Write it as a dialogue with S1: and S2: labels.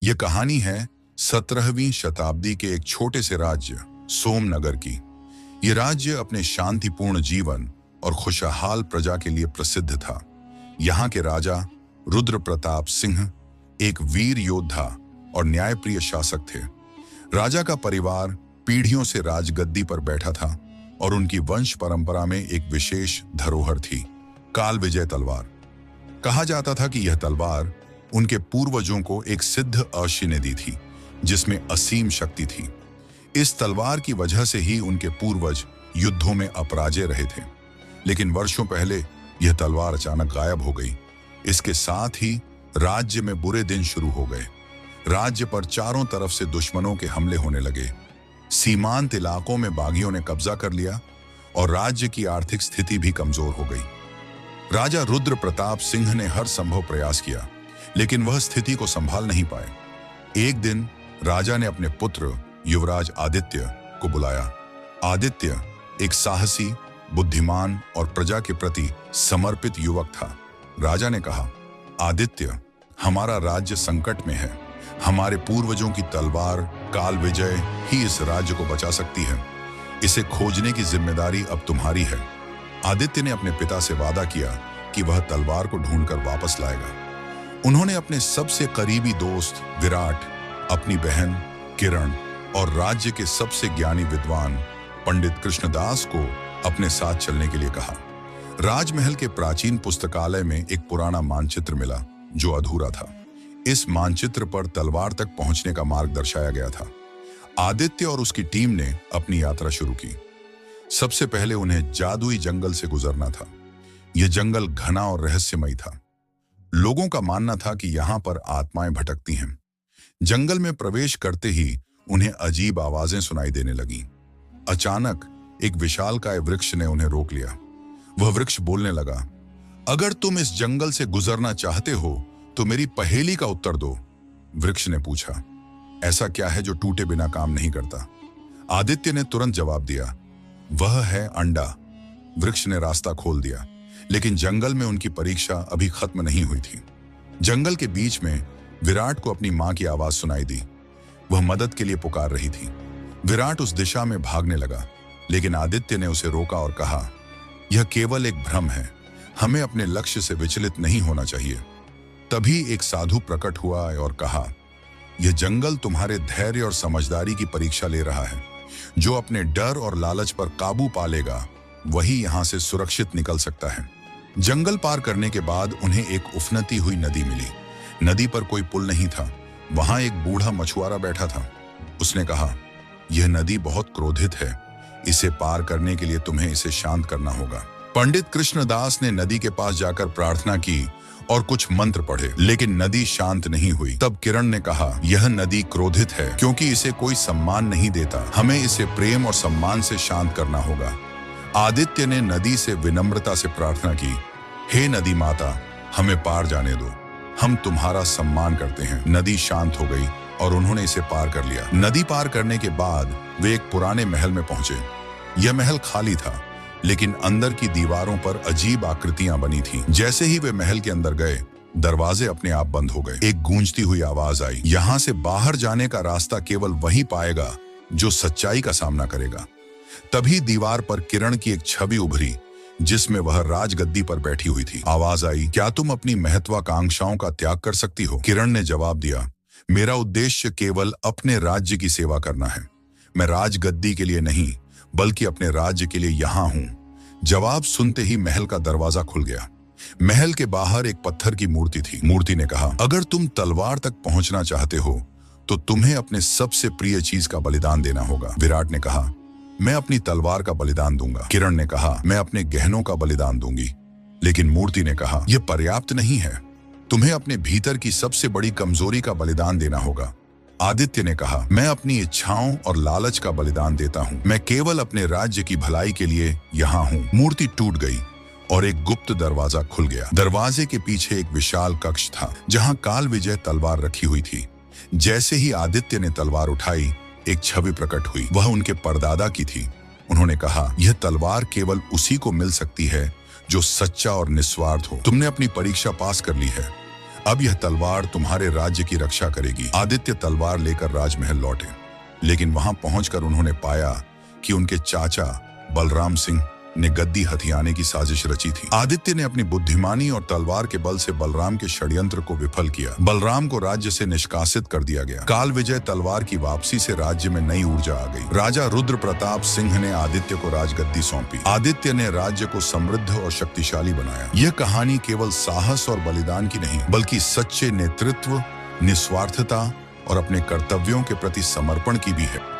S1: यह कहानी है 17वीं शताब्दी के एक छोटे से राज्य सोमनगर की। यह राज्य अपने शांतिपूर्ण जीवन और खुशहाल प्रजा के लिए प्रसिद्ध था। यहाँ के राजा रुद्र प्रताप सिंह एक वीर योद्धा और न्यायप्रिय शासक थे। राजा का परिवार पीढ़ियों से राजगद्दी पर बैठा था और उनकी वंश परंपरा में एक विशेष धरोहर थी, काल विजय तलवार। कहा जाता था कि यह तलवार उनके पूर्वजों को एक सिद्ध अश्व ने दी थी, जिसमें असीम शक्ति थी। इस तलवार की वजह से ही उनके पूर्वज युद्धों में अपराजय रहे थे। लेकिन वर्षों पहले यह तलवार अचानक गायब हो गई। इसके साथ ही राज्य में बुरे दिन शुरू हो गए। राज्य पर चारों तरफ से दुश्मनों के हमले होने लगे। सीमांत इलाकों में बागियों ने कब्जा कर लिया और राज्य की आर्थिक स्थिति भी कमजोर हो गई। राजा रुद्र प्रताप सिंह ने हर संभव प्रयास किया, लेकिन वह स्थिति को संभाल नहीं पाए। एक दिन राजा ने अपने पुत्र युवराज आदित्य को बुलाया। आदित्य एक साहसी, बुद्धिमान और प्रजा के प्रति समर्पित युवक था। राजा ने कहा, आदित्य, हमारा राज्य संकट में है। हमारे पूर्वजों की तलवार काल विजय ही इस राज्य को बचा सकती है। इसे खोजने की जिम्मेदारी अब तुम्हारी है। आदित्य ने अपने पिता से वादा किया कि वह तलवार को ढूंढकर वापस लाएगा। उन्होंने अपने सबसे करीबी दोस्त विराट, अपनी बहन किरण और राज्य के सबसे ज्ञानी विद्वान पंडित कृष्णदास को अपने साथ चलने के लिए कहा। राजमहल के प्राचीन पुस्तकालय में एक पुराना मानचित्र मिला जो अधूरा था। इस मानचित्र पर तलवार तक पहुंचने का मार्ग दर्शाया गया था। आदित्य और उसकी टीम ने अपनी यात्रा शुरू की। सबसे पहले उन्हें जादुई जंगल से गुजरना था। यह जंगल घना और रहस्यमयी था। लोगों का मानना था कि यहां पर आत्माएं भटकती हैं। जंगल में प्रवेश करते ही उन्हें अजीब आवाजें सुनाई देने लगीं। अचानक एक विशालकाय वृक्ष ने उन्हें रोक लिया। वह वृक्ष बोलने लगा, अगर तुम इस जंगल से गुजरना चाहते हो तो मेरी पहेली का उत्तर दो। वृक्ष ने पूछा, ऐसा क्या है जो टूटे बिना काम नहीं करता? आदित्य ने तुरंत जवाब दिया, वह है अंडा। वृक्ष ने रास्ता खोल दिया, लेकिन जंगल में उनकी परीक्षा अभी खत्म नहीं हुई थी। जंगल के बीच में विराट को अपनी मां की आवाज सुनाई दी। वह मदद के लिए पुकार रही थी। विराट उस दिशा में भागने लगा, लेकिन आदित्य ने उसे रोका और कहा, यह केवल एक भ्रम है। हमें अपने लक्ष्य से विचलित नहीं होना चाहिए। तभी एक साधु प्रकट हुआ और कहा, यह जंगल तुम्हारे धैर्य और समझदारी की परीक्षा ले रहा है। जो अपने डर और लालच पर काबू पा लेगा वही यहां से सुरक्षित निकल सकता है। जंगल पार करने के बाद उन्हें एक उफनती हुई नदी मिली। नदी पर कोई पुल नहीं था। वहां एक बूढ़ा मछुआरा बैठा था। उसने कहा, यह नदी बहुत क्रोधित है। इसे पार करने के लिए तुम्हें इसे शांत करना होगा। पंडित कृष्णदास ने नदी के पास जाकर प्रार्थना की और कुछ मंत्र पढ़े, लेकिन नदी शांत नहीं हुई। तब किरण ने कहा, यह नदी क्रोधित है क्योंकि इसे कोई सम्मान नहीं देता। हमें इसे प्रेम और सम्मान से शांत करना होगा। आदित्य ने नदी से विनम्रता से प्रार्थना की, हे नदी माता, हमें पार जाने दो। हम तुम्हारा सम्मान करते हैं। नदी शांत हो गई और उन्होंने इसे पार कर लिया। नदी पार करने के बाद वे एक पुराने महल में पहुंचे। यह महल खाली था, लेकिन अंदर की दीवारों पर अजीब आकृतियां बनी थीं। जैसे ही वे महल के अंदर गए, दरवाजे अपने आप बंद हो गए। एक गूंजती हुई आवाज आई, यहां से बाहर जाने का रास्ता केवल वही पाएगा जो सच्चाई का सामना करेगा। तभी दीवार पर किरण की एक छवि उभरी, जिसमें वह राजगद्दी पर बैठी हुई थी। आवाज आई, क्या तुम अपनी महत्वाकांक्षाओं का त्याग कर सकती हो? किरण ने जवाब दिया, मेरा उद्देश्य केवल अपने राज्य की सेवा करना है। मैं राजगद्दी के लिए नहीं, बल्कि अपने राज्य के लिए यहाँ हूँ। जवाब सुनते ही महल का दरवाजा खुल गया। महल के बाहर एक पत्थर की मूर्ति थी। मूर्ति ने कहा, अगर तुम तलवार तक पहुंचना चाहते हो तो तुम्हें अपने सबसे प्रिय चीज का बलिदान देना होगा। विराट ने कहा, मैं अपनी तलवार का बलिदान दूंगा। किरण ने कहा, मैं अपने गहनों का बलिदान दूंगी। लेकिन मूर्ति ने कहा, यह पर्याप्त नहीं है। तुम्हें अपने भीतर की सबसे बड़ी कमजोरी का बलिदान देना होगा। आदित्य ने कहा, मैं अपनी इच्छाओं और लालच का बलिदान देता हूँ। मैं केवल अपने राज्य की भलाई के लिए यहाँ हूँ। मूर्ति टूट गई और एक गुप्त दरवाजा खुल गया। दरवाजे के पीछे एक विशाल कक्ष था, जहाँ काल विजय तलवार रखी हुई थी। जैसे ही आदित्य ने तलवार उठाई, एक छवि प्रकट हुई। वह उनके परदादा की थी। उन्होंने कहा, यह तलवार केवल उसी को मिल सकती है जो सच्चा और निस्वार्थ हो। तुमने अपनी परीक्षा पास कर ली है। अब यह तलवार तुम्हारे राज्य की रक्षा करेगी। आदित्य तलवार लेकर राजमहल लौटे, लेकिन वहां पहुंचकर उन्होंने पाया कि उनके चाचा बलराम सिंह ने गद्दी हथियाने की साजिश रची थी। आदित्य ने अपनी बुद्धिमानी और तलवार के बल से बलराम के षड्यंत्र को विफल किया। बलराम को राज्य से निष्कासित कर दिया गया। काल विजय तलवार की वापसी से राज्य में नई ऊर्जा आ गई। राजा रुद्र प्रताप सिंह ने आदित्य को राजगद्दी सौंपी। आदित्य ने राज्य को समृद्ध और शक्तिशाली बनाया। यह कहानी केवल साहस और बलिदान की नहीं, बल्कि सच्चे नेतृत्व, निस्वार्थता और अपने कर्तव्यों के प्रति समर्पण की भी है।